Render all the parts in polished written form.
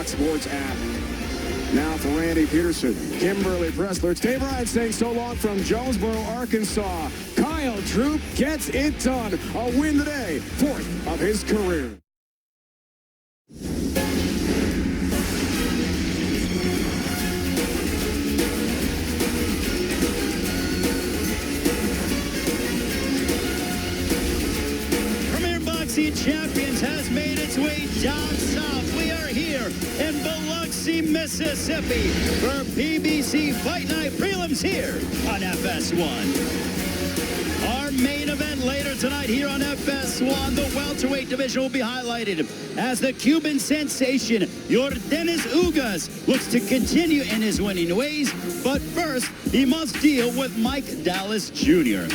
Fox Sports app. Now for Randy Peterson, Kimberly Pressler. It's Dave Ryan saying so long from Jonesboro, Arkansas. Kyle Troop gets it done. A win today, 4th of his career. Champions has made its way down south. We are here in Biloxi, Mississippi for PBC Fight Night Prelims here on FS1. Our main event later tonight here on FS1, the welterweight division will be highlighted as the Cuban sensation Yordenis Ugas looks to continue in his winning ways, but first he must deal with Mike Dallas Jr.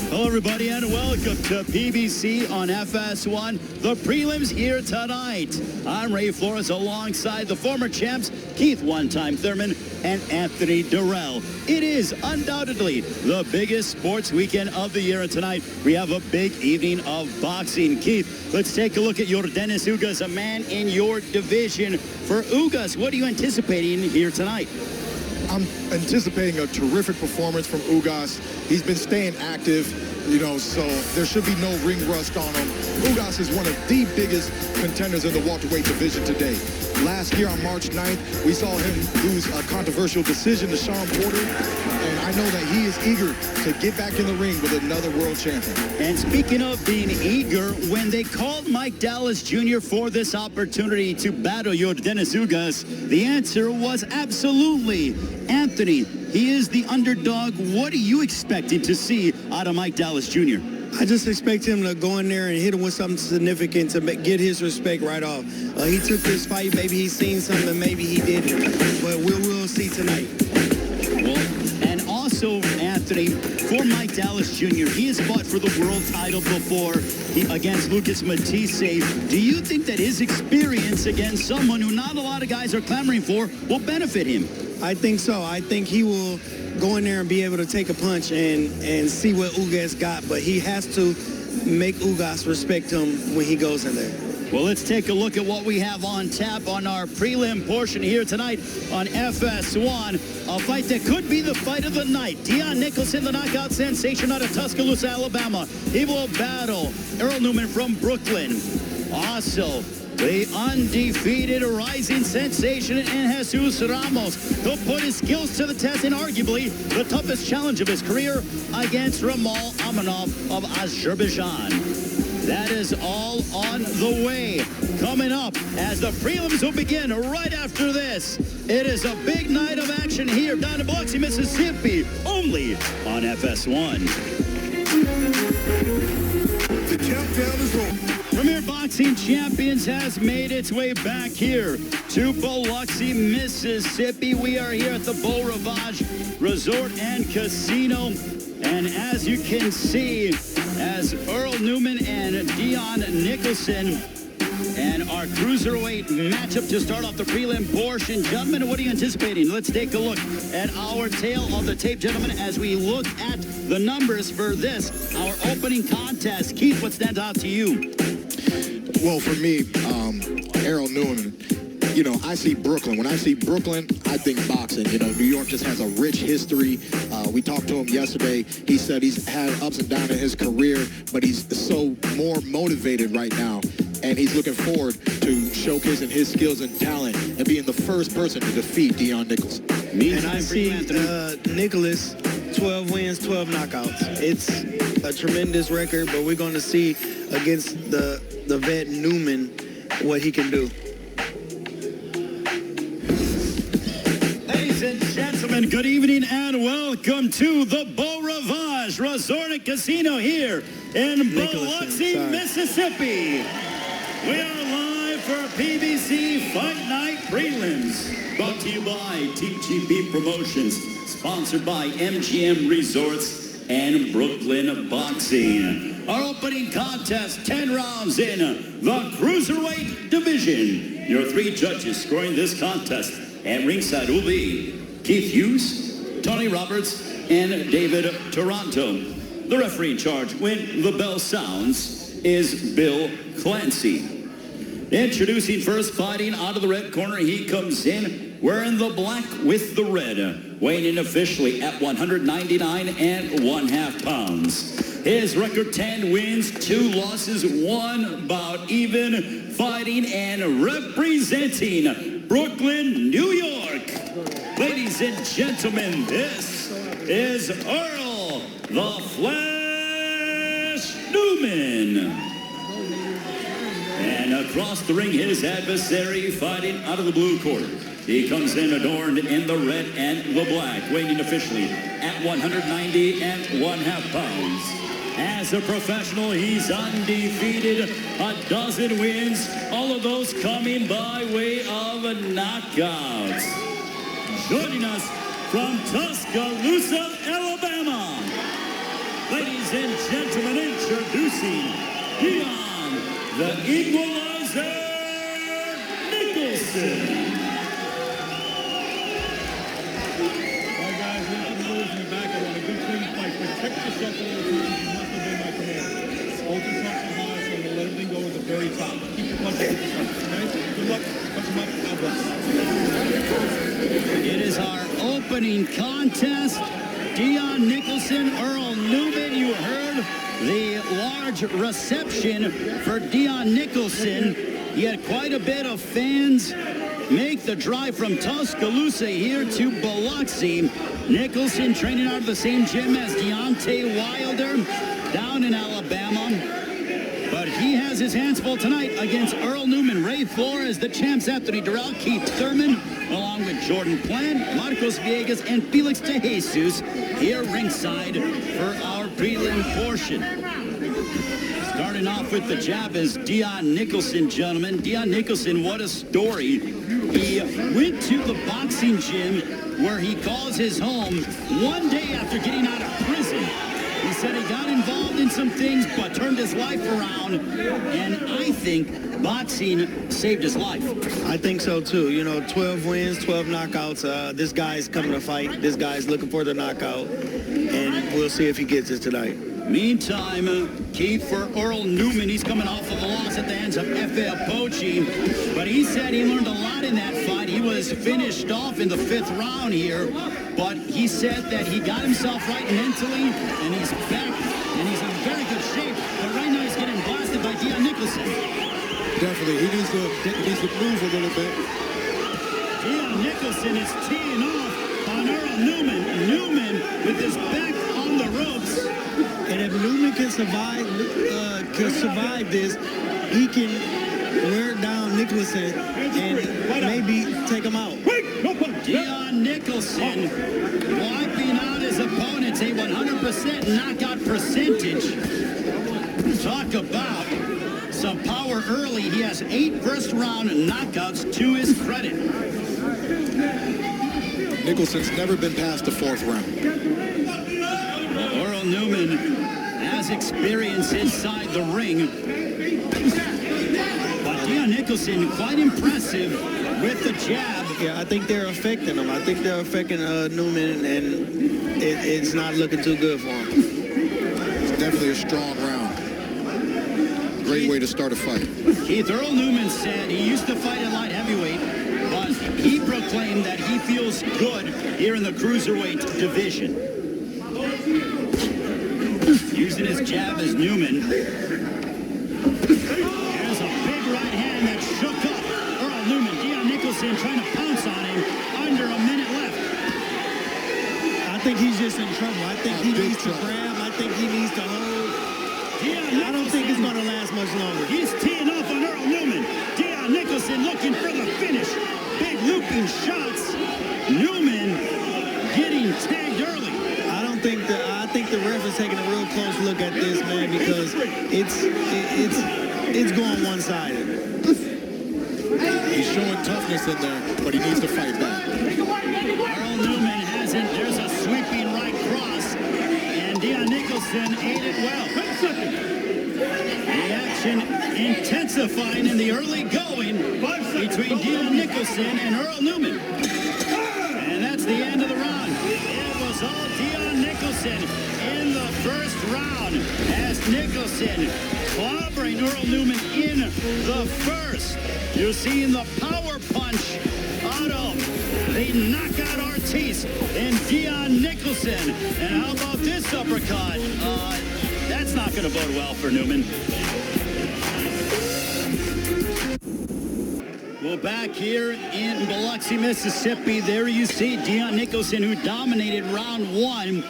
Hello, everybody, and welcome to PBC on FS1. The prelims here tonight. I'm Ray Flores alongside the former champs, Keith One-Time Thurman and Anthony Durrell. It is undoubtedly the biggest sports weekend of the year, and tonight we have a big evening of boxing. Keith, let's take a look at Yordenis Ugas, a man in your division. For Ugas, what are you anticipating here tonight? I'm anticipating a terrific performance from Ugas. He's been staying active, so there should be no ring rust on him. Ugas is one of the biggest contenders in the welterweight division today. Last year on March 9th, we saw him lose a controversial decision to Sean Porter, and I know that he is eager to get back in the ring with another world champion. And speaking of being eager, when they called Mike Dallas Jr. for this opportunity to battle Yordenis Ugas, the answer was absolutely. Anthony, he is the underdog. What are you expecting to see out of Mike Dallas Jr.? I just expect him to go in there and hit him with something significant to get his respect right off. He took this fight. Maybe he's seen something, maybe he didn't. But we'll see tonight. Well, and also, Anthony, for Mike Dallas Jr., he has fought for the world title before against Lucas Matisse. Do you think that his experience against someone who not a lot of guys are clamoring for will benefit him? I think so. I think he will go in there and be able to take a punch and see what Ugas got, but he has to make Ugas respect him when he goes in there. Well, let's take a look at what we have on tap on our prelim portion here tonight on FS1. A fight that could be the fight of the night. Deon Nicholson, the knockout sensation out of Tuscaloosa, Alabama. He will battle Earl Newman from Brooklyn. Also, the undefeated rising sensation in Jesus Ramos. He'll put his skills to the test in arguably the toughest challenge of his career against Ramal Amanov of Azerbaijan. That is all on the way. Coming up as the prelims will begin right after this. It is a big night of action here down in Biloxi, Mississippi, only on FS1. The countdown is on. Premier Boxing Champions has made its way back here to Biloxi, Mississippi. We are here at the Beau Rivage Resort and Casino. And as you can see, as Earl Newman and Deon Nicholson and our cruiserweight matchup to start off the prelim portion. Gentlemen, what are you anticipating? Let's take a look at our tail of the tape, gentlemen, as we look at the numbers for this, our opening contest. Keith, what stands out to you? Well, for me, Errol Newman, I see Brooklyn. When I see Brooklyn, I think boxing. New York just has a rich history. We talked to him yesterday. He said he's had ups and downs in his career, but he's so more motivated right now. And he's looking forward to showcasing his skills and talent and being the first person to defeat Deon Nicholson. And I see Nicholas, 12 wins, 12 knockouts. It's a tremendous record, but we're going to see against the vet Newman what he can do. Ladies and gentlemen, good evening and welcome to the Beau Rivage Resort and Casino here in Biloxi, Mississippi. We are live for PBC Fight Night Prelims, brought to you by TGP Promotions, sponsored by MGM Resorts and Brooklyn Boxing. Our opening contest, 10 rounds in the Cruiserweight Division. Your three judges scoring this contest at ringside will be Keith Hughes, Tony Roberts, and David Toronto. The referee in charge when the bell sounds is Bill Clancy. Introducing first, fighting out of the red corner. He comes in wearing the black with the red. Weighing in officially at 199 1/2 pounds. His record 10 wins, 2 losses, 1 bout even. Fighting and representing Brooklyn, New York. Ladies and gentlemen, this is Earl the Flash Newman. And across the ring, his adversary fighting out of the blue corner. He comes in adorned in the red and the black, weighing officially at 190 1/2 pounds. As a professional, he's undefeated, a dozen wins, all of those coming by way of knockouts. Joining us from Tuscaloosa, Alabama, ladies and gentlemen, introducing Deon, the Equalizer Nicholson. All right, guys, we have some rules in the back. I want a good clean fight. Protect yourself a little bit. You must obey my command. Hold your punches high, so I'm going to let everything go at the very top. Keep your punches to yourself, okay? Good luck. Punch them up. God bless. It is our opening contest. Deon Nicholson, Earl Newman. You heard the large reception for Deon Nicholson. He had quite a bit of fans make the drive from Tuscaloosa here to Biloxi. Nicholson training out of the same gym as Deontay Wilder down in Alabama. But he has his hands full tonight against Earl Newman, Ray Flores, the champs, Anthony Durrell, Keith Thurman, along with Jordan Plant, Marcos Villegas, and Felix De Jesus here ringside for our prelim portion. Starting off with the jab is Deon Nicholson, gentlemen. Deon Nicholson, what a story. He went to the boxing gym where he calls his home one day after getting out of prison. He said he got involved in some things, but turned his life around. And I think boxing saved his life. I think so, too. You know, 12 wins, 12 knockouts. This guy's coming to fight. This guy's looking for the knockout. And we'll see if he gets it tonight. Meantime, Keith, for Earl Newman, he's coming off of a loss at the hands of F.A. Pochi, but he said he learned a lot in that fight. He was finished off in the 5th round here, but he said that he got himself right mentally, and he's back, and he's in very good shape, but right now he's getting blasted by Deon Nicholson. Definitely. He needs to move a little bit. Deon Nicholson is teeing off on Earl Newman. Newman with his back on the ropes. And if Newman can survive this, he can wear down Nicholson and maybe take him out. Deon Nicholson wiping out his opponents, a 100% knockout percentage. Talk about some power early. He has 8 first-round knockouts to his credit. Nicholson's never been past the 4th round. Earl Newman has experience inside the ring. But Deon Nicholson, quite impressive with the jab. Yeah, I think they're affecting him. I think they're affecting Newman, and it's not looking too good for him. It's definitely a strong round. Great way to start a fight. Keith, Earl Newman said he used to fight at light heavyweight, but he proclaimed that he feels good here in the cruiserweight division. Using his jab as Newman. There's a big right hand that shook up Earl Newman. Deon Nicholson trying to pounce on him. Under a minute left. I think he's just in trouble. I think he needs to grab. I think he needs to hold. I don't think it's going to last much longer. He's teeing off on Earl Newman. Deon Nicholson looking for the finish. Big looping shots. Newman getting tagged early. I think the ref is taking a real close look at this, man, because it's going one-sided. He's showing toughness in there, but he needs to fight back. Earl Newman hasn't. There's a sweeping right cross, and Deon Nicholson ate it well. The action intensifying in the early going between Deon Nicholson and Earl Newman. And that's the end of the round. It was all Deon Nicholson in the first round as Nicholson clobbering Earl Newman in the first. You're seeing the power punch out of the knockout artiste in Deon Nicholson. And how about this uppercut? That's not going to bode well for Newman. Well, back here in Biloxi, Mississippi, there you see Deon Nicholson, who dominated round one.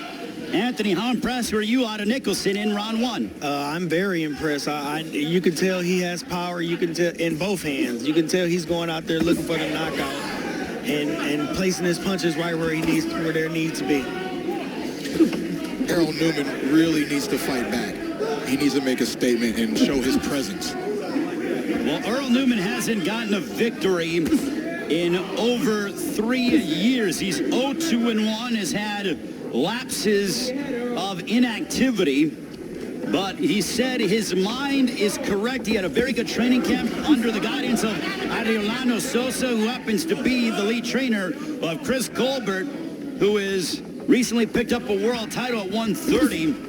Anthony, how impressed were you out of Nicholson in round one? I'm very impressed. You can tell he has power. You can tell in both hands. You can tell he's going out there looking for the knockout and placing his punches right where there needs to be. Errol Newman really needs to fight back. He needs to make a statement and show his presence. Well, Earl Newman hasn't gotten a victory in over 3 years. He's 0-2-1, has had lapses of inactivity, but he said his mind is correct. He had a very good training camp under the guidance of Adriano Sosa, who happens to be the lead trainer of Chris Colbert, who has recently picked up a world title at 130.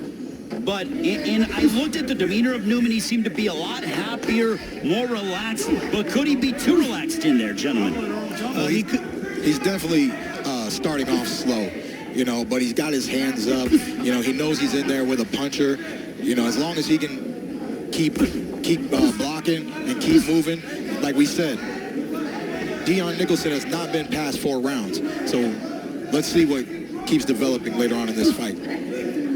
But I looked at the demeanor of Newman. He seemed to be a lot happier, more relaxed. But could he be too relaxed in there, gentlemen? He's definitely starting off slow, but he's got his hands up. He knows he's in there with a puncher. As long as he can keep blocking and keep moving, like we said, Deon Nicholson has not been past 4 rounds. So let's see what keeps developing later on in this fight.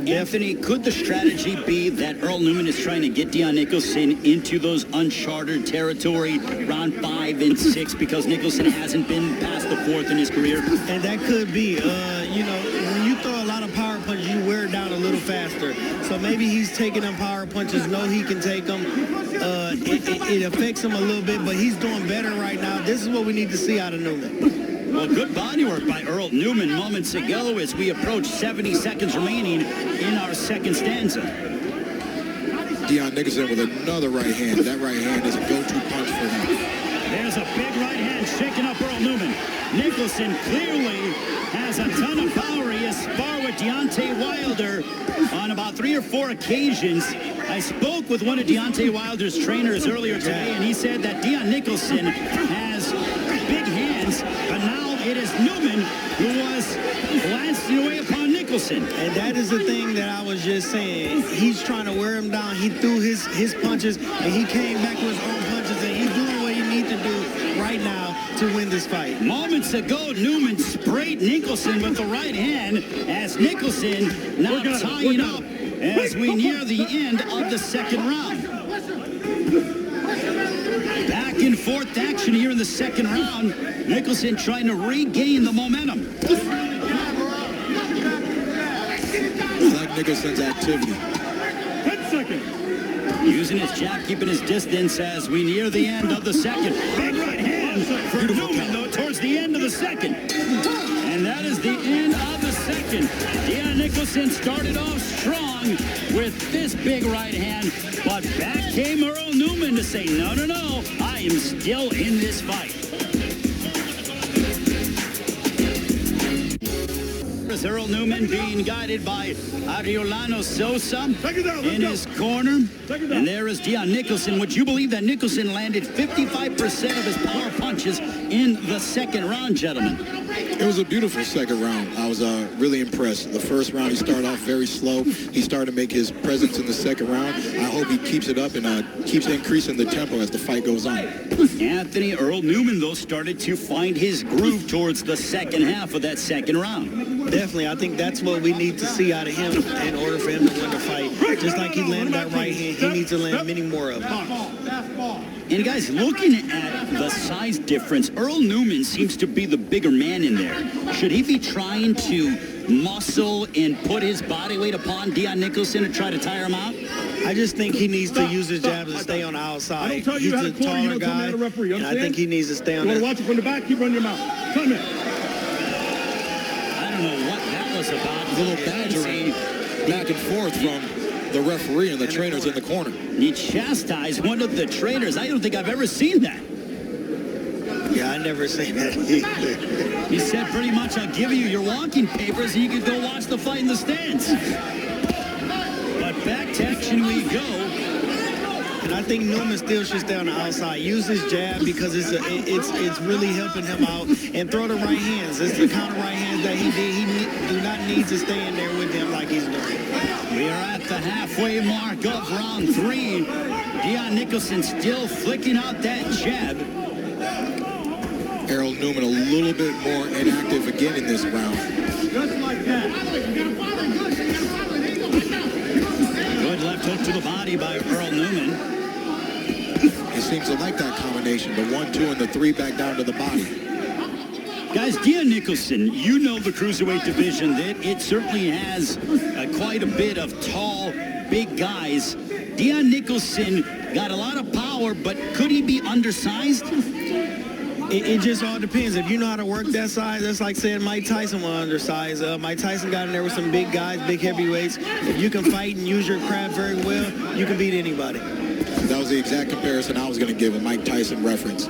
Anthony, could the strategy be that Earl Newman is trying to get Deon Nicholson into those uncharted territory, round 5 and 6, because Nicholson hasn't been past the 4th in his career? And that could be, when you throw a lot of power punches, you wear it down a little faster. So maybe he's taking them power punches, know he can take them. It affects him a little bit, but he's doing better right now. This is what we need to see out of Newman. Well, good body work by Earl Newman moments ago as we approach 70 seconds remaining in our second stanza. Deon Nicholson with another right hand. That right hand is a go-to punch for him. There's a big right hand shaking up Earl Newman. Nicholson clearly has a ton of power. He has sparred with Deontay Wilder on about 3 or 4 occasions. I spoke with one of Deontay Wilder's trainers earlier today, and he said that Deon Nicholson has big hands, but now it is Newman who was glancing away upon Nicholson. And that is the thing that I was just saying. He's trying to wear him down. He threw his punches, and he came back with his own punches, and he's doing what he needs to do right now to win this fight. Moments ago, Newman sprayed Nicholson with the right hand as Nicholson now tying up as we near the end of the second round. Back and forth action here in the second round. Nicholson trying to regain the momentum. I like Nicholson's activity. 10 seconds. Using his jab, keeping his distance as we near the end of the second. Big right hand for Newman, though, towards the end of the second. And that is the end of the second. Deon Nicholson started off strong with this big right hand, but back came Earl Newman to say, no, I am still in this fight. Earl Newman being guided by Adriano Sosa in his corner. And there is Deon Nicholson. Would you believe that Nicholson landed 55% of his power punches in the second round, gentlemen? It was a beautiful second round. I was really impressed. The first round, he started off very slow. He started to make his presence in the second round. I hope he keeps it up and keeps increasing the tempo as the fight goes on. Anthony, Earl Newman, though, started to find his groove towards the second half of that second round. Definitely, I think that's what we need to see out of him in order for him to win the fight. Just like he landed that right hand, he needs to land many more of them. And guys, looking at the size difference, Earl Newman seems to be the bigger man in there. Should he be trying to muscle and put his body weight upon Deon Nicholson to try to tire him out? I just think he needs to use his jabs and stay on the outside. I don't tell you He's how to a corner, you taller don't tell me guy, how to referee, you and I understand? think he needs to stay on You the want to watch it from the back? Keep running your mouth. Tell me. I don't know what that was about. A little badgering back and forth from the referee and the trainers in the corner. He chastised one of the trainers. I don't think I've ever seen that. Yeah, I never say that either. He said pretty much, I'll give you your walking papers and you can go watch the fight in the stands. But back to action we go. And I think Newman still should stay on the outside. Use his jab because it's really helping him out. And throw the right hands. It's the counter right hands that he did. He do not need to stay in there with him like he's doing. We are at the halfway mark of round 3. Deon Nicholson still flicking out that jab. Errol Newman a little bit more inactive again in this round. Just like that. Good left hook to the body by Earl Newman. He seems to like that combination, the 1-2 and the 3 back down to the body. Guys, Deon Nicholson, you know the cruiserweight division, that it certainly has quite a bit of tall, big guys. Deon Nicholson got a lot of power, but could he be undersized? It just all depends. If you know how to work that size, that's like saying Mike Tyson was undersized. Mike Tyson got in there with some big guys, big heavyweights. If you can fight and use your craft very well, you can beat anybody. That was the exact comparison I was going to give, a Mike Tyson reference.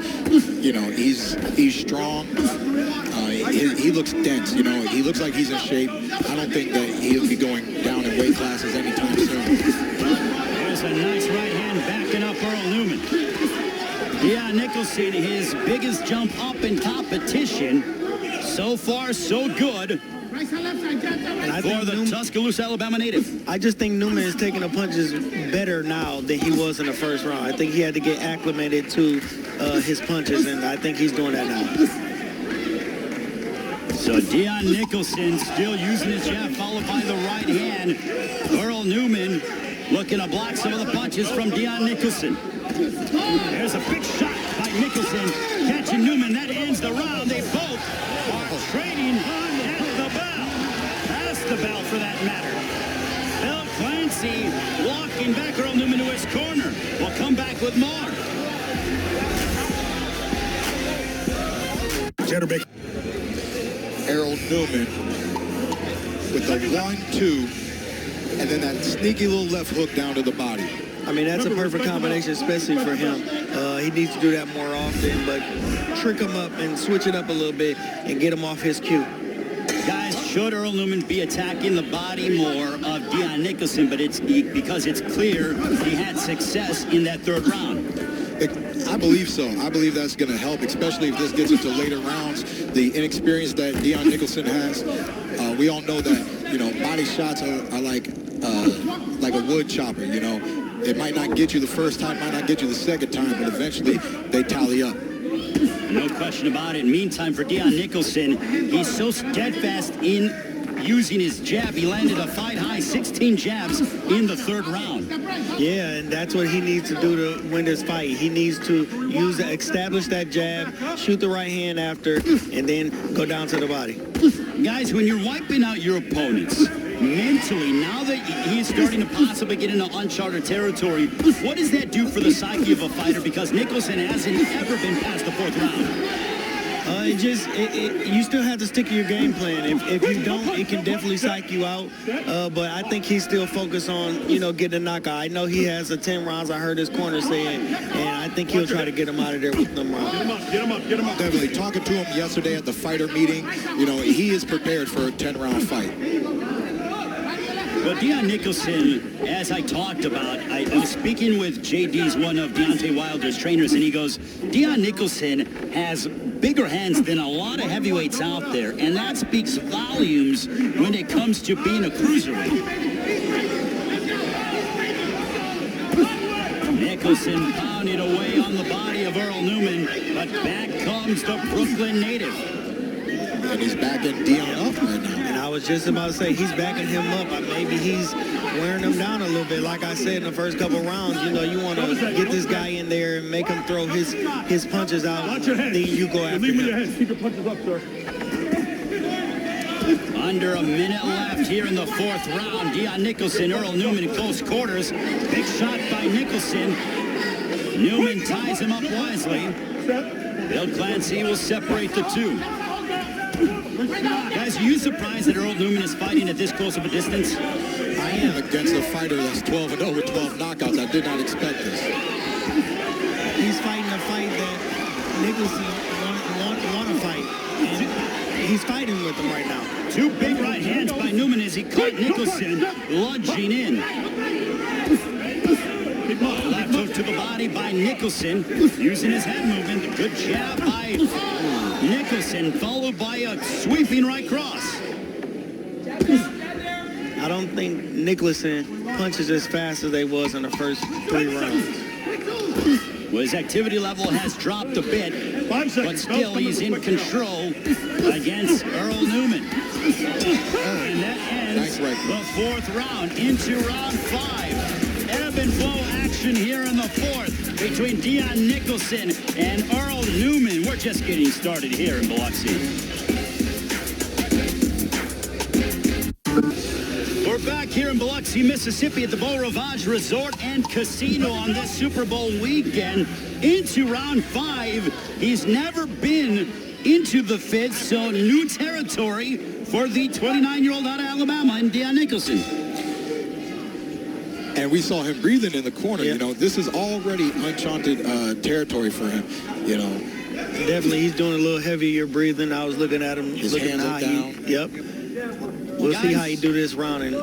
You know, he's strong. He looks dense. You know, he looks like he's in shape. I don't think that he'll be going down in weight classes anytime soon. There's a nice right hand backing up Earl Newman. Deon Nicholson, his biggest jump up in competition. So far, so good. And I For think the Tuscaloosa, Alabama native. I just think Newman is taking the punches better now than he was in the first round. I think he had to get acclimated to his punches, and I think he's doing that now. So Deon Nicholson still using his jab, followed by the right hand. Earl Newman looking to block some of the punches from Deon Nicholson. There's a big shot by Nicholson, catching Newman. That ends the round. They both are trading at the bell. Past the bell, for that matter. Bill Clancy walking back Earl Newman to his corner. We'll come back with more. Errol Newman with the 1-2 and then that sneaky little left hook down to the body. I mean, that's a perfect combination, especially for him. He needs to do that more often, but trick him up and switch it up a little bit and get him off his cue. Guys, should Earl Newman be attacking the body more of Deon Nicholson, but it's because it's clear he had success in that third round. I believe so. I believe that's going to help, especially if this gets into later rounds. The inexperience that Deon Nicholson has, we all know that, you know, body shots are like a wood chopper, you know. It might not get you the first time, might not get you the second time, but eventually they tally up. No question about it. Meantime, for Deon Nicholson, he's so steadfast in using his jab. He landed a fight-high 16 jabs in the third round. Yeah, and that's what he needs to do to win this fight. He needs to establish that jab, shoot the right hand after, and then go down to the body. Guys, when you're wiping out your opponents, mentally, now that he's starting to possibly get into uncharted territory, what does that do for the psyche of a fighter? Because Nicholson hasn't ever been past the fourth round. You still have to stick to your game plan. If you don't, it can definitely psych you out. But I think he's still focused on, getting a knockout. I know he has 10 rounds. I heard his corner saying, and I think he'll try to get him out of there with them rounds. Get him up. Definitely. Talking to him yesterday at the fighter meeting, he is prepared for a 10-round fight. Well, Deon Nicholson, as I talked about, I was speaking with JD's one of Deontay Wilder's trainers, and he goes, Deon Nicholson has bigger hands than a lot of heavyweights out there, and that speaks volumes when it comes to being a cruiserweight. Nicholson pounding away on the body of Earl Newman, but back comes the Brooklyn native. And he's backing Deon up right now. And I was just about to say, he's backing him up. Maybe he's wearing him down a little bit. Like I said in the first couple rounds, you want to get this guy in there and make him throw his punches out. Watch your head. Then you go after Leave with your him. head. Keep your punches up, sir. Under a minute left here in the fourth round. Deon Nicholson, Earl Newman in close quarters. Big shot by Nicholson. Newman ties him up wisely. Bill Clancy will separate the two. Guys, are you surprised that Earl Newman is fighting at this close of a distance? I am against a fighter that's 12-0 with 12 knockouts. I did not expect this. He's fighting a fight that Nicholson he's fighting with him right now. Two big right hands by Newman as he caught Nicholson lunging in. Left hook to the body by Nicholson, using his head movement. Good jab by Nicholson, followed by a sweeping right cross. I don't think Nicholson punches as fast as they was in the first 3 rounds. Well, his activity level has dropped a bit, but still he's in control against Earl Newman. And that ends the 4th round. Into round 5. Ebb and flow action here in the 4th between Deon Nicholson and Earl Newman. We're just getting started here in Biloxi. We're back here in Biloxi, Mississippi at the Beau Rivage Resort and Casino on this Super Bowl weekend. Into round 5. He's never been into the 5th, so new territory for the 29-year-old out of Alabama and Deon Nicholson. And we saw him breathing in the corner. You know, this is already uncharted territory for him. You know, definitely he's doing a little heavier breathing. I was looking at him, his hands are down. Yep. We'll see how he do this round and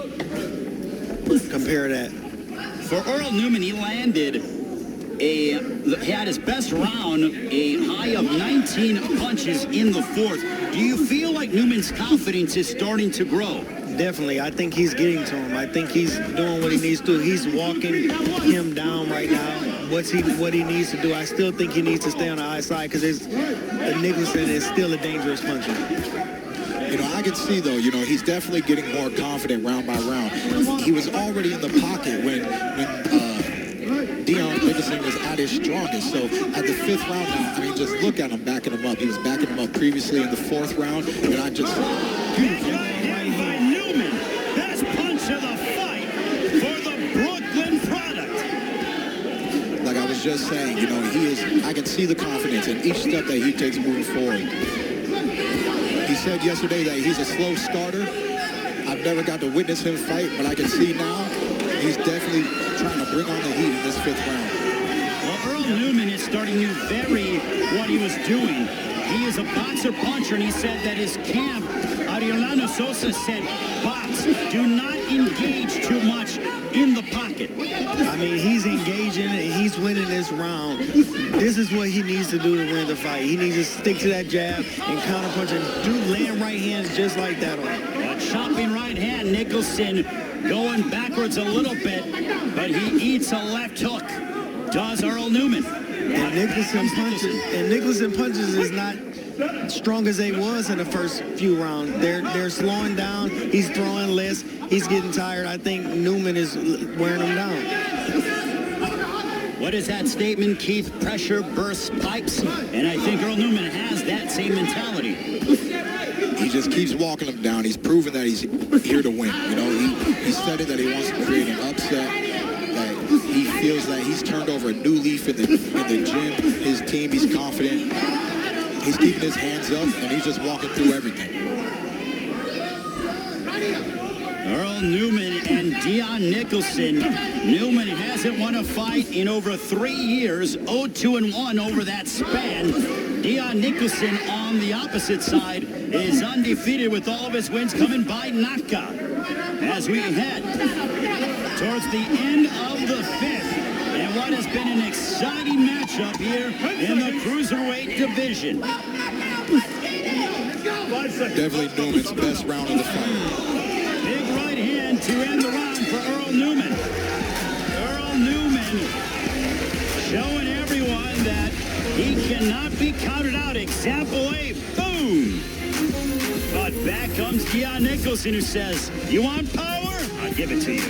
compare that. For Earl Newman, he landed he had his best round, a high of 19 punches in the 4th. Do you feel like Newman's confidence is starting to grow? Definitely. I think he's getting to him. I think he's doing what he needs to. He's walking him down right now. What he needs to do. I still think he needs to stay on the high side because Nicholson is still a dangerous puncher. You know, I can see, though, you know, he's definitely getting more confident round by round. He was already in the pocket when Deon Nicholson was at his strongest. So at the 5th round now, I mean, just look at him backing him up. He was backing him up previously in the 4th round, and I just... Beautiful right hand by Newman. Best punch of the fight for the Brooklyn product. Like I was just saying, you know, I can see the confidence in each step that he takes moving forward. He said yesterday that he's a slow starter. I've never got to witness him fight, but I can see now he's definitely trying to bring on the heat in this 5th round. Well, Earl Newman is starting to vary what he was doing. He is a boxer puncher, and he said that his camp, Ariolano Sosa, said, box, do not engage too much in the pocket. I mean, he's engaging and he's winning this round. This is what he needs to do to win the fight. He needs to stick to that jab and counterpunch and land right hands just like that on him. A chopping right hand, Nicholson going backwards a little bit, but he eats a left hook. Does Earl Newman. And Nicholson punches is not strong as they was in the first few rounds. They're slowing down. He's throwing less. He's getting tired. I think Newman is wearing him down. What is that statement, Keith? Pressure bursts pipes. And I think Earl Newman has that same mentality. He just keeps walking him down. He's proven that he's here to win. You know, he said it that he wants to create an upset. That he feels that he's turned over a new leaf in the gym. His team, he's confident. He's keeping his hands up, and he's just walking through everything. Earl Newman and Deon Nicholson. Newman hasn't won a fight in over 3 years, 0-2-1 over that span. Deon Nicholson on the opposite side is undefeated with all of his wins coming by knockout. As we head towards the end of the 5th, and what has been an exciting matchup here in the cruiserweight division. Definitely Newman's best round of the fight. Big right hand to end the round for Earl Newman. Earl Newman showing everyone that he cannot be counted out. Example A, boom. But back comes Deon Nicholson, who says, you want power? I'll give it to you.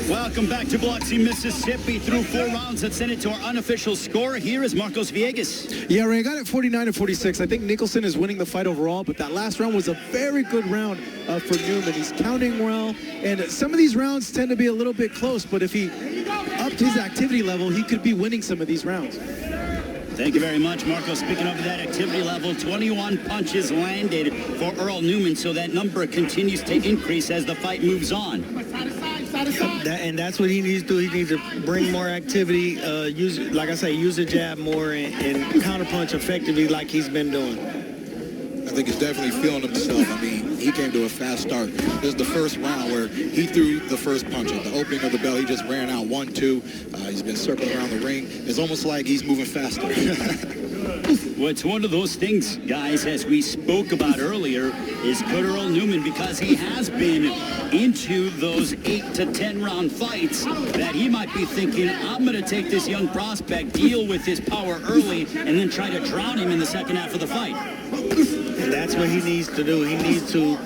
Welcome back to Biloxi, Mississippi. Through 4 rounds, let's send it to our unofficial score. Here is Marcos Villegas. Yeah, Ray, I got it 49-46. I think Nicholson is winning the fight overall, but that last round was a very good round for Newman. He's counting well, and some of these rounds tend to be a little bit close, but if he upped his activity level, he could be winning some of these rounds. Thank you very much, Marco. Speaking of that activity level, 21 punches landed for Earl Newman, so that number continues to increase as the fight moves on. And that's what he needs to do. He needs to bring more activity, like I say, use the jab more and counterpunch effectively like he's been doing. I think he's definitely feeling himself. I mean, he came to a fast start. This is the first round where he threw the first punch at the opening of the bell. He just ran out 1-2. He's been circling around the ring. It's almost like he's moving faster. Well, it's one of those things, guys, as we spoke about earlier, is could Earl Newman, because he has been into those 8 to 10 round fights, that he might be thinking, I'm going to take this young prospect, deal with his power early, and then try to drown him in the second half of the fight. And that's what he needs to do. He needs to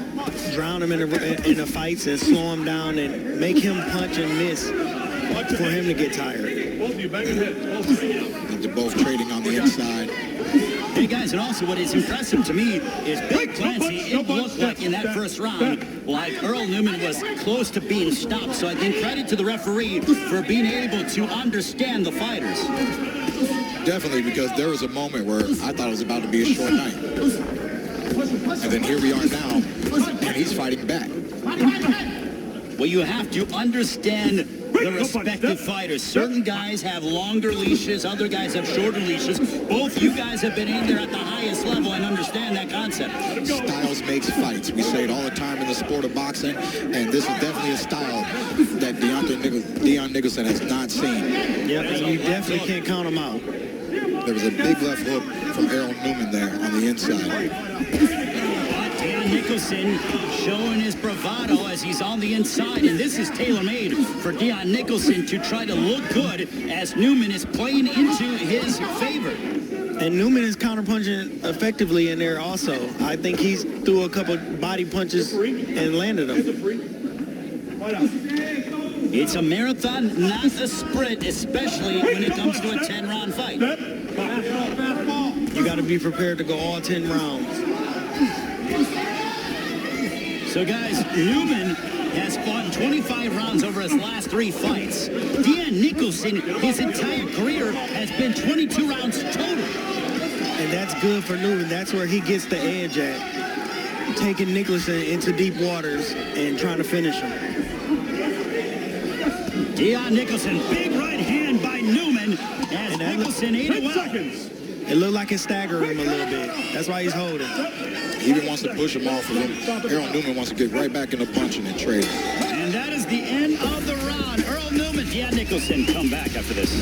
drown him in the fights and slow him down and make him punch and miss for him to get tired. Both of you banging heads. Both of you. They're both trading on the inside. Hey, guys, and also what is impressive to me is Big Clancy, it looked like in that first round, like Earl Newman was close to being stopped. So I think credit to the referee for being able to understand the fighters. Definitely, because there was a moment where I thought it was about to be a short night. And then here we are now, and he's fighting back. Well, you have to understand the respective fighters. Certain guys have longer leashes, other guys have shorter leashes. Both you guys have been in there at the highest level and understand that concept. Styles makes fights. We say it all the time in the sport of boxing, and this is definitely a style that Deon Nicholson has not seen. Yep, and you definitely can't count him out. There was a big left hook from Errol Newman there on the inside. Deon Nicholson showing his bravado as he's on the inside, and this is tailor-made for Deon Nicholson to try to look good as Newman is playing into his favor. And Newman is counterpunching effectively in there also. I think he's threw a couple body punches and landed them. It's a marathon, not a sprint, especially when it comes to a 10-round fight. You got to be prepared to go all 10 rounds. So, guys, Newman has fought 25 rounds over his last 3 fights. Deon Nicholson, his entire career, has been 22 rounds total. And that's good for Newman. That's where he gets the edge at. Taking Nicholson into deep waters and trying to finish him. Deon Nicholson, big right hand by Newman as Nicholson ate it well. It looked like it staggered him a little bit. That's why he's holding. He even wants to push him off of him. Errol Newman wants to get right back into punching and trading. And that is the end of the round. Earl Newman, Deon Nicholson come back after this.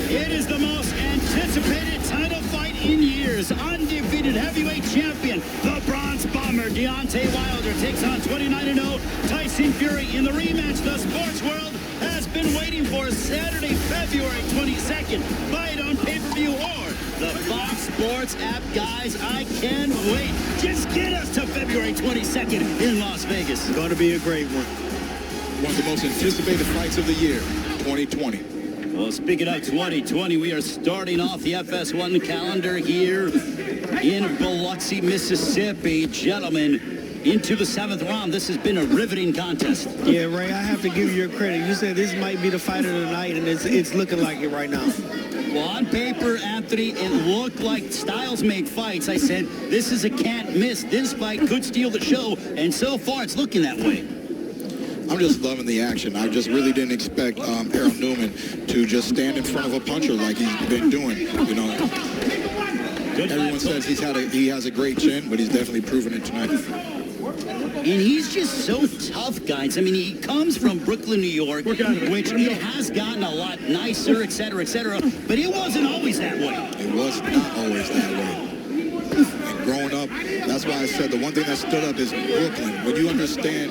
It is the most anticipated title fight in years. Undefeated heavyweight champion, the Bronze Bomber, Deontay Wilder, takes on 29-0 Tyson Fury in the rematch the sports world has been waiting for. Saturday, February 22nd. Fight on pay-per-view or the Fox Sports app. Guys, I can't wait. Just get us to February 22nd in Las Vegas. It's going to be a great one. One of the most anticipated fights of the year, 2020. Well, speaking of 2020, we are starting off the FS1 calendar here in Biloxi, Mississippi. Gentlemen, into the 7th round. This has been a riveting contest. Yeah, Ray, I have to give you your credit. You said this might be the fight of the night, and it's looking like it right now. Well, on paper, Anthony, it looked like Styles made fights. I said, this is a can't miss. This fight could steal the show, and so far it's looking that way. I'm just loving the action. I just really didn't expect Errol Newman to just stand in front of a puncher like he's been doing. You know, everyone says he has a great chin, but he's definitely proven it tonight. And he's just so tough, guys. I mean, he comes from Brooklyn, New York, which it has gotten a lot nicer, et cetera, but it wasn't always that way. It was not always that way. And growing up, that's why I said the one thing that stood up is Brooklyn. When you understand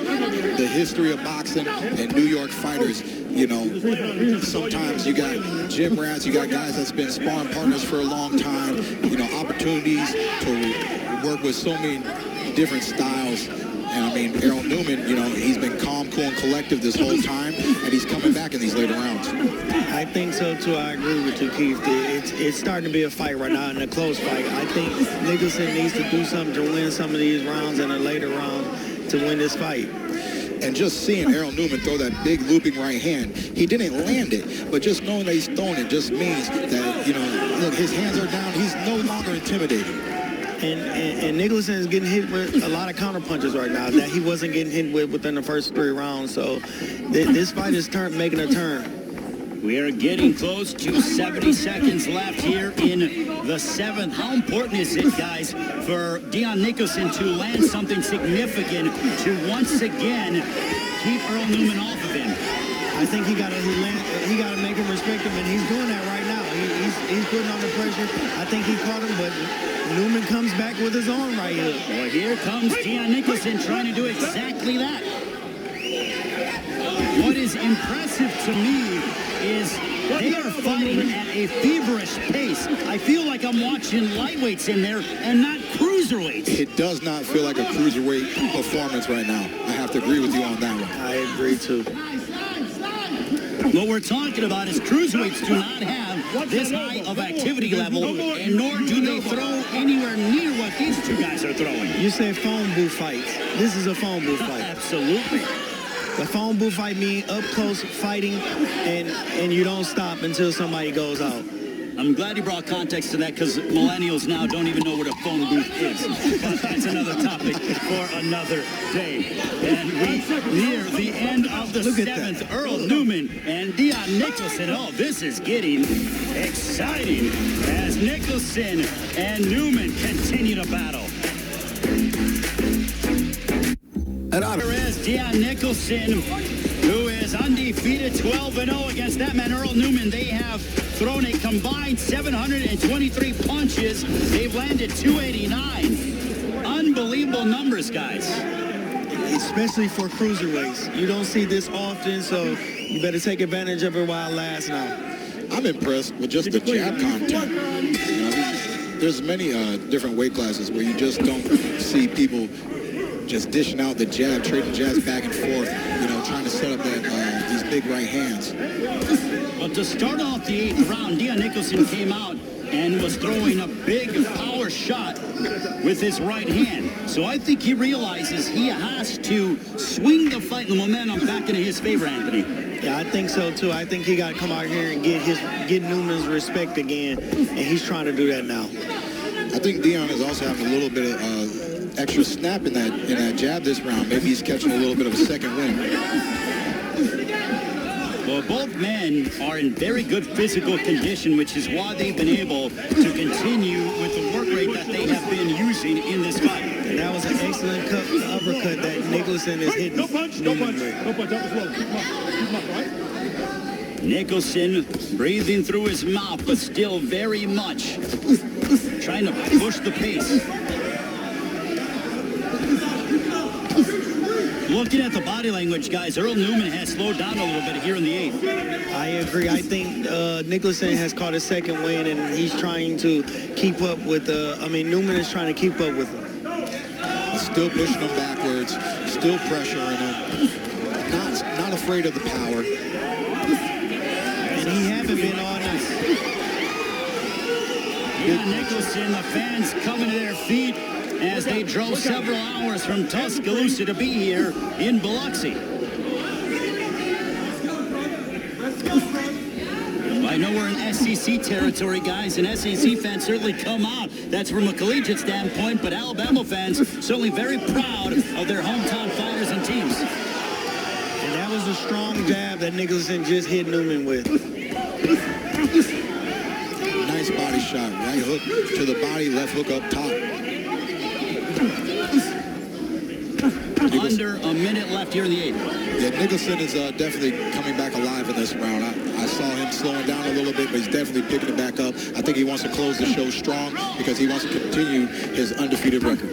the history of boxing and New York fighters, you know, sometimes you got gym rats, you got guys that's been sparring partners for a long time, you know, opportunities to work with so many different styles. And I mean, Errol Newman, you know, he's been calm, cool, and collective this whole time, and he's coming back in these later rounds. I think so, too. I agree with you, Keith. It's starting to be a fight right now, and a close fight. I think Nicholson needs to do something to win some of these rounds in a later round to win this fight. And just seeing Errol Newman throw that big looping right hand, he didn't land it, but just knowing that he's throwing it just means that, you know, look, his hands are down. He's no longer intimidated. And Nicholson is getting hit with a lot of counter punches right now that he wasn't getting hit with within the first 3 rounds. So this fight is making a turn. We are getting close to 70 seconds left here in the 7th. How important is it, guys, for Deon Nicholson to land something significant to once again keep Earl Newman off of him? I think he got to make him respect him, and he's doing that right now. He's putting on the pressure. I think he caught him, but Newman comes back with his arm right here. Well, here comes Deon Nicholson trying to do exactly that. What is impressive to me is they are fighting at a feverish pace. I feel like I'm watching lightweights in there and not cruiserweights. It does not feel like a cruiserweight performance right now. I have to agree with you on that one. I agree, too. What we're talking about is cruiserweights do not have this high of activity level, and nor do they throw anywhere near what these two guys are throwing. You say phone booth fights. This is a phone booth fight. Absolutely. The phone booth fight means up close fighting, and you don't stop until somebody goes out. I'm glad you brought context to that because millennials now don't even know what a phone booth is. But that's another topic for another day. And we near the end of the 7th. Earl Newman and Deon Nicholson. Oh, this is getting exciting as Nicholson and Newman continue to battle. Here is Deon Nicholson, who is undefeated 12-0 against that man, Earl Newman. They have thrown a combined 723 punches. They've landed 289. Unbelievable numbers, guys. Especially for cruiserweights. You don't see this often, so you better take advantage of it while it lasts now. I'm impressed with just the jab content. You know, there's many different weight classes where you just don't see people just dishing out the jab, trading jabs back and forth, you know, trying to set up these big right hands. Well, to start off the 8th round, Deon Nicholson came out and was throwing a big power shot with his right hand. So I think he realizes he has to swing the fight and the momentum back into his favor, Anthony. Yeah, I think so, too. I think he got to come out here and get Newman's respect again, and he's trying to do that now. I think Deon is also having a little bit of extra snap in that jab this round. Maybe he's catching a little bit of a second wind. Well, both men are in very good physical condition, which is why they've been able to continue with the work rate that they have been using in this fight. And that was an excellent uppercut that Nicholson is hitting. No punch. No punch. That was low. Keep him up, right? Nicholson breathing through his mouth, but still very much trying to push the pace. Looking at the body language, guys, Earl Newman has slowed down a little bit here in the 8th. I agree. I think Nicholson has caught a second win, and he's trying to keep up with Newman is trying to keep up with him. Still pushing him backwards, still pressuring him, not afraid of the power. And he haven't been all night. Deon Nicholson, the fans coming to their feet as they drove several hours from Tuscaloosa to be here in Biloxi. I know we're in SEC territory, guys, and SEC fans certainly come out. That's from a collegiate standpoint, but Alabama fans certainly very proud of their hometown fighters and teams. And that was a strong jab that Nicholson just hit Newman with. Nice body shot, right hook to the body, left hook up top. Under a minute left here in the 8th. Yeah, Nicholson is definitely coming back alive in this round. I saw him slowing down a little bit, but he's definitely picking it back up. I think he wants to close the show strong because he wants to continue his undefeated record.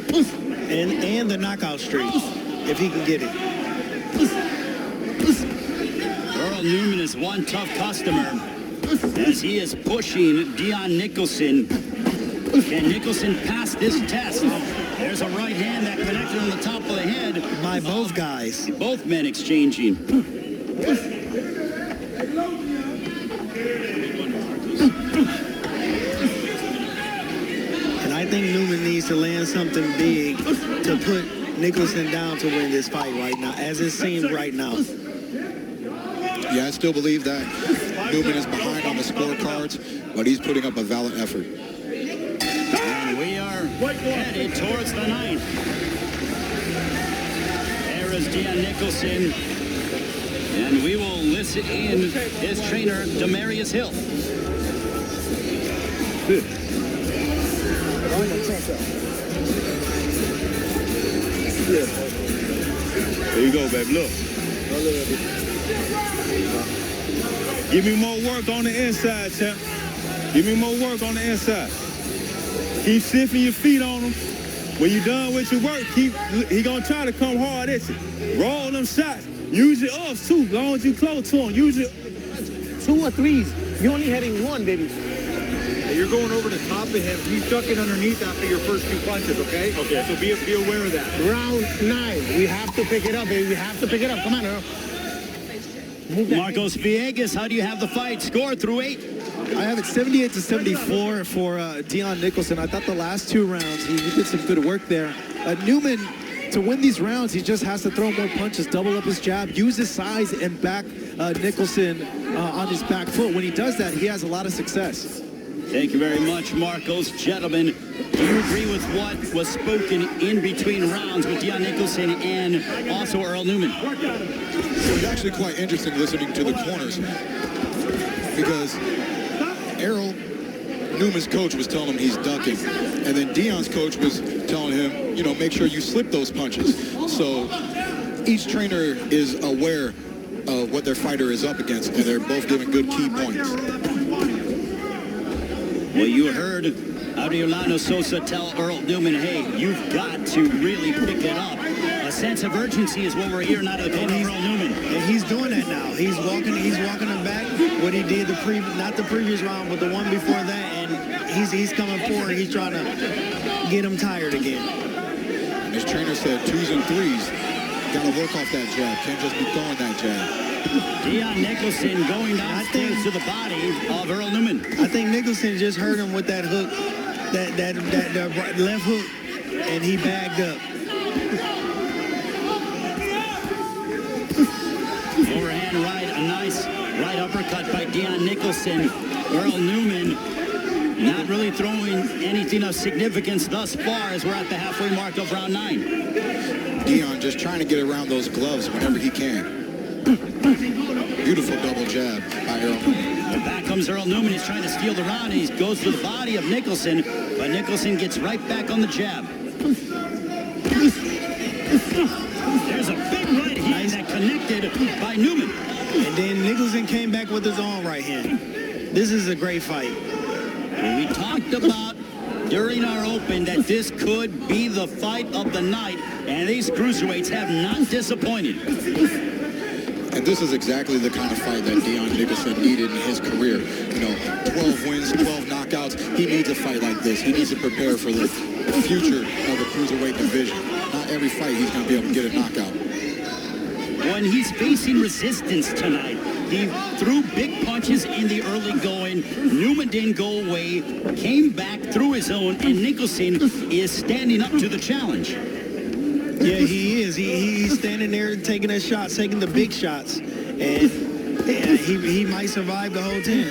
And the knockout streak, if he can get it. Earl Newman is one tough customer as he is pushing Deon Nicholson. Can Nicholson pass this test? There's a right hand that connected on the top of the head. By both guys. Both men exchanging. And I think Newman needs to land something big to put Nicholson down to win this fight right now, as it seems right now. Yeah, I still believe that Newman is behind on the scorecards, but he's putting up a valiant effort. We are headed towards the ninth. There is Deon Nicholson. And we will listen in his trainer, Demarius Hill. There you go, baby. Look. Give me more work on the inside, champ. Give me more work on the inside. Keep shifting your feet on him. When you're done with your work, he gonna try to come hard at you. Roll them shots. Use your ups too, as long as you close to him. Use your 2 or 3s. You're only hitting 1, baby. You're going over the top of him. He's ducking underneath after your first 2 punches, okay? Okay. So be aware of that. Round 9. We have to pick it up, baby. We have to pick it up. Come on, Earl. Marcos Villegas, how do you have the fight? Score through 8. I have it 78-74 for Deon Nicholson. I thought the last 2 rounds, he did some good work there. Newman, to win these rounds, he just has to throw more punches, double up his jab, use his size, and back Nicholson on his back foot. When he does that, he has a lot of success. Thank you very much, Marcos. Gentlemen, do you agree with what was spoken in between rounds with Deon Nicholson and also Earl Newman? It was actually quite interesting listening to the corners because Errol Newman's coach was telling him he's ducking, and then Deon's coach was telling him, you know, make sure you slip those punches. So each trainer is aware of what their fighter is up against, and they're both giving good key points. Well, you heard Aureliano Sosa tell Earl Newman, hey, you've got to really pick it up. A sense of urgency is what we're hearing out of the corner of Earl Newman. And he's doing that now. He's walking him back. What he did not the previous round, but the one before that, and he's coming forward. He's trying to get him tired again. And his trainer said 2s and 3s. Got to work off that jab. Can't just be throwing that jab. Deon Nicholson going downstairs to the body of Earl Newman. I think Nicholson just hurt him with that hook, that left hook, and he bagged up. Overhand right, a nice right uppercut by Deon Nicholson. Earl Newman not really throwing anything of significance thus far as we're at the halfway mark of round 9. Deon just trying to get around those gloves whenever he can. Beautiful double jab by Earl. Well, back comes Earl Newman. He's trying to steal the round. He goes to the body of Nicholson, but Nicholson gets right back on the jab. There's a big right hand that connected by Newman. And then Nicholson came back with his own right hand. This is a great fight. We talked about during our open that this could be the fight of the night, and these cruiserweights have not disappointed. And this is exactly the kind of fight that Deon Nicholson needed in his career. You know, 12 wins, 12 knockouts. He needs a fight like this. He needs to prepare for the future of the cruiserweight division. Not every fight he's going to be able to get a knockout. When he's facing resistance tonight, he threw big punches in the early going. Newman didn't go away, came back, threw his own, and Nicholson is standing up to the challenge. Yeah, he is. He's standing there taking his shots, taking the big shots, and he might survive the whole 10.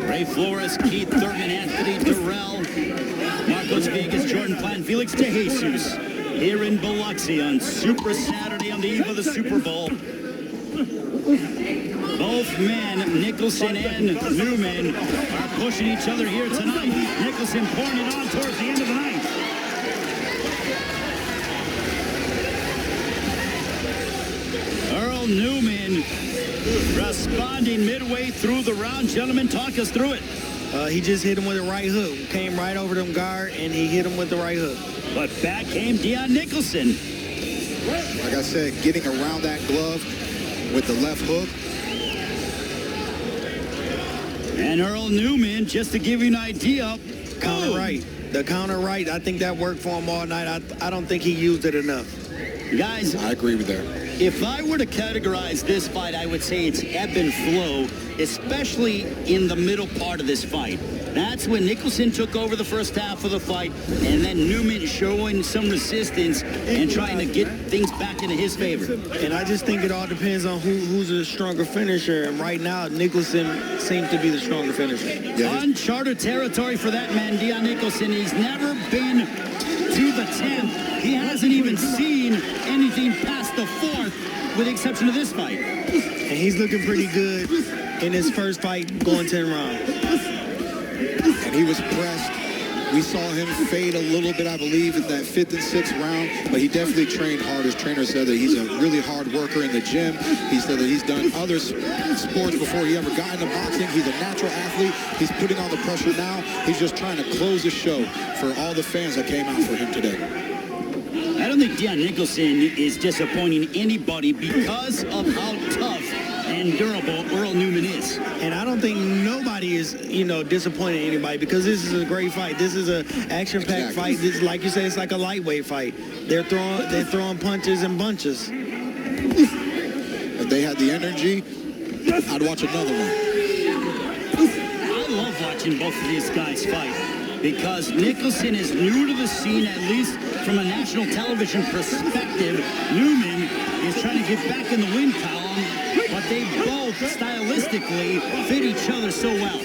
Ray Flores, Keith Thurman, Anthony Durrell, Marcos Villegas, Jordan Plant, Felix De Jesus, here in Biloxi on Super Saturday on the eve of the Super Bowl. Both men, Nicholson and Newman, are pushing each other here tonight. Nicholson pouring it on towards the end of the night. Earl Newman responding midway through the round. Gentlemen, talk us through it. He just hit him with a right hook. Came right over them guard, and he hit him with the right hook. But back came Deon Nicholson. Like I said, getting around that glove with the left hook. And Earl Newman, just to give you an idea. Counter right. The counter right, I think that worked for him all night. I don't think he used it enough. Guys, I agree with that. If I were to categorize this fight, I would say it's ebb and flow, especially in the middle part of this fight. That's when Nicholson took over the first half of the fight, and then Newman showing some resistance and trying to get things back into his favor. And I just think it all depends on who's a stronger finisher. And right now, Nicholson seems to be the stronger finisher. Yeah. Uncharted territory for that man, Deon Nicholson. He's never been to the 10th. He hasn't even seen anything past the 4th, with the exception of this fight. And he's looking pretty good in his first fight going 10 rounds. And he was pressed. We saw him fade a little bit, I believe, in that 5th and 6th round, but he definitely trained hard. His trainer said that he's a really hard worker in the gym. He said that he's done other sports before he ever got into boxing. He's a natural athlete. He's putting on the pressure now. He's just trying to close the show for all the fans that came out for him today. I don't think Deon Nicholson is disappointing anybody because of how tough and durable Earl Newman is. And I don't think nobody is, disappointing anybody, because this is a great fight. This is an action-packed fight. This, like you said, it's like a lightweight fight. They're throwing punches and bunches. If they had the energy, I'd watch another one. I love watching both of these guys fight, because Nicholson is new to the scene, at least from a national television perspective. Newman is trying to get back in the win column, but they both stylistically fit each other so well.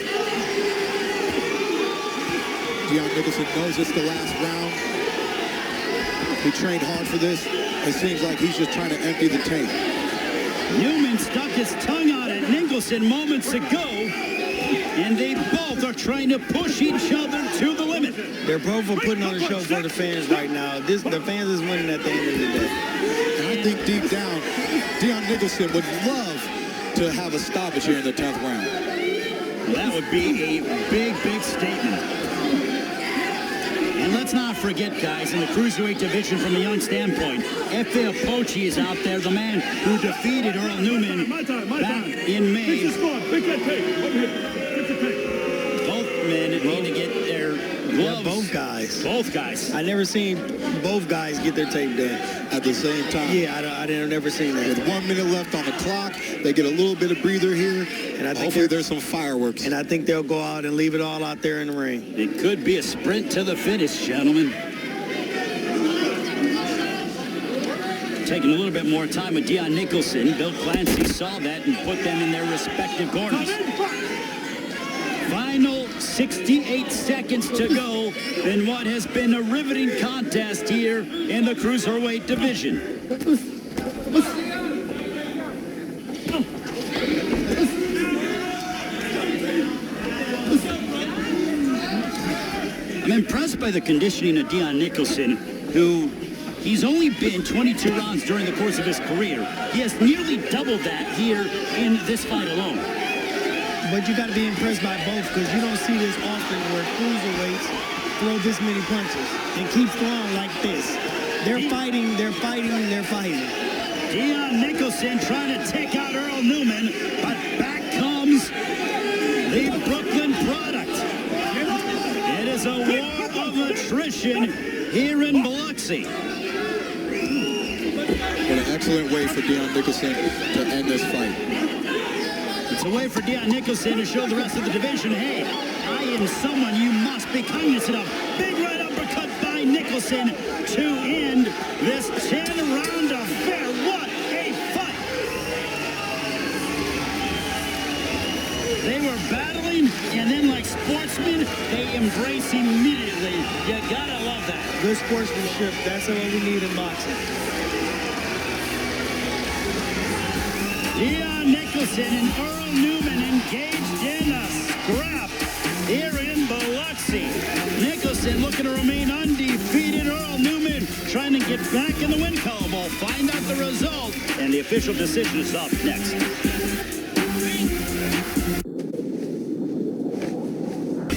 Deon Nicholson knows it's the last round. He trained hard for this. It seems like he's just trying to empty the tank. Newman stuck his tongue out at Nicholson moments ago, and they both are trying to push each other to the limit. They're both putting on a show for the fans right now. The fans is winning at the end of the day. And I think deep down, Deon Nicholson would love to have a stoppage here in the 10th round. Well, that would be a big, big statement. And let's not forget, guys, in the cruiserweight division from a young standpoint, F.A. Apochi is out there, the man who defeated Earl Newman back in May. Both men need to get their gloves. Yeah, both guys. Both guys. I never seen both guys get their tape done At the same time. Yeah, I never seen that. With 1 minute left on the clock, they get a little bit of breather here. And I think hopefully there's some fireworks. And I think they'll go out and leave it all out there in the ring. It could be a sprint to the finish, gentlemen. Taking a little bit more time with Deon Nicholson. Bill Clancy saw that and put them in their respective corners. Final 68 seconds to go in what has been a riveting contest here in the cruiserweight division. I'm impressed by the conditioning of Deon Nicholson, who he's only been 22 rounds during the course of his career. He has nearly doubled that here in this fight alone. But you got to be impressed by both, because you don't see this often where cruiserweights throw this many punches and keep throwing like this. They're fighting, they're fighting, they're fighting. Deon Nicholson trying to take out Earl Newman, but back comes the Brooklyn product. It is a war of attrition here in Biloxi. What an excellent way for Deon Nicholson to end this fight. It's a way for Deon Nicholson to show the rest of the division, hey, I am someone you must be cognizant of. Big right uppercut by Nicholson to end this 10-round affair. What a fight! They were battling, and then like sportsmen, they embrace immediately. You gotta love that. Good sportsmanship, that's what we need in boxing. Deon Nicholson and Earl Newman engaged in a scrap here in Biloxi. Nicholson looking to remain undefeated. Earl Newman trying to get back in the win column. We'll find out the result, and the official decision is up next.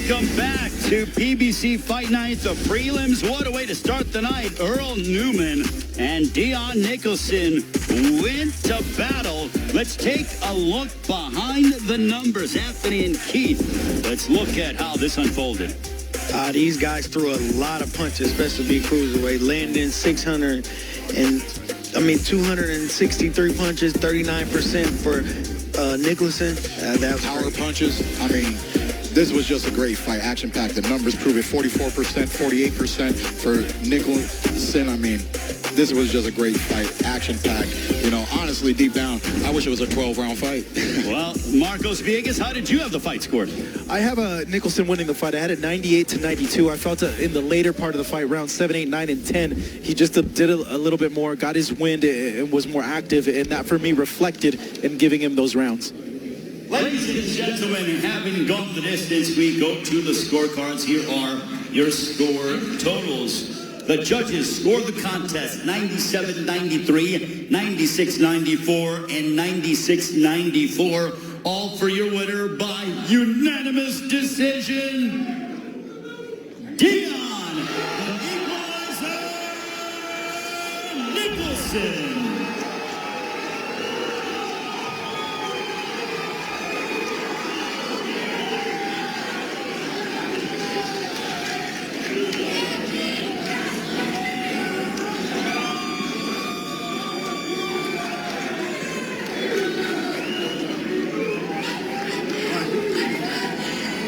Welcome back to PBC Fight Night, the prelims. What a way to start the night. Earl Newman and Deon Nicholson went to battle. Let's take a look behind the numbers. Anthony and Keith, let's look at how this unfolded. These guys threw a lot of punches, especially cruiserweight, landing 650 263 punches, 39% for Nicholson. That was Power great. punches. I mean, this was just a great fight. Action-packed. The numbers prove it. 44%, 48% for Nicholson. I mean, this was just a great fight. Action-packed. You know, honestly, deep down, I wish it was a 12-round fight. Well, Marcos Villegas, how did you have the fight scored? I have Nicholson winning the fight. I had it 98-92. I felt in the later part of the fight, rounds 7, 8, 9, and 10, he just did a little bit more, got his wind, and was more active, and that for me reflected in giving him those rounds. Ladies and gentlemen, having gone the distance, we go to the scorecards. Here are your score totals. The judges scored the contest 97-93, 96-94, and 96-94. All for your winner by unanimous decision, Deon Nicholson.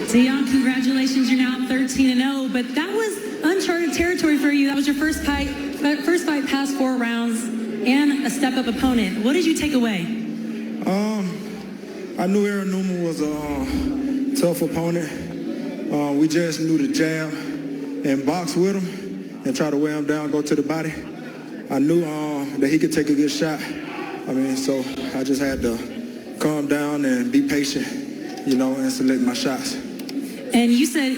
Deon, congratulations, you're now 13-0, but that was uncharted territory for you. That was your first fight past 4 rounds and a step-up opponent. What did you take away? I knew Errol Newman was a tough opponent. We just knew to jab and box with him and try to wear him down, go to the body. I knew that he could take a good shot. I mean, so I just had to calm down and be patient, you know, and select my shots. And you said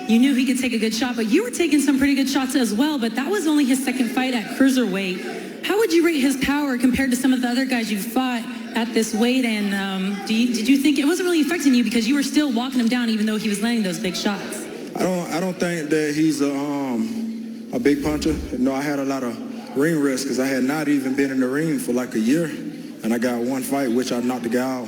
you knew he could take a good shot, but you were taking some pretty good shots as well, but that was only his second fight at cruiserweight. How would you rate his power compared to some of the other guys you fought at this weight? And did you think it wasn't really affecting you because you were still walking him down even though he was landing those big shots? I don't think that he's a big puncher. You know, I had a lot of ring rest because I had not even been in the ring for like a year, and I got one fight which I knocked the guy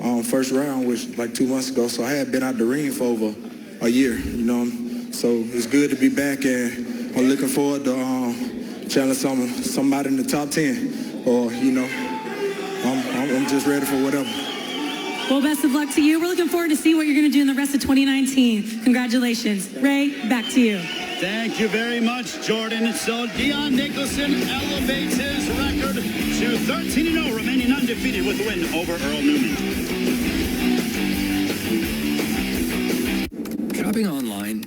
out first round, which like 2 months ago. So I had been out the ring for over a year, you know. So it's good to be back, and I'm looking forward to challenge somebody in the top 10. Or, you know, I'm just ready for whatever. Well, best of luck to you. We're looking forward to see what you're going to do in the rest of 2019. Congratulations. Ray, back to you. Thank you very much, Jordan. So Deon Nicholson elevates his record to 13-0, remaining undefeated with a win over Earl Newman. Shopping online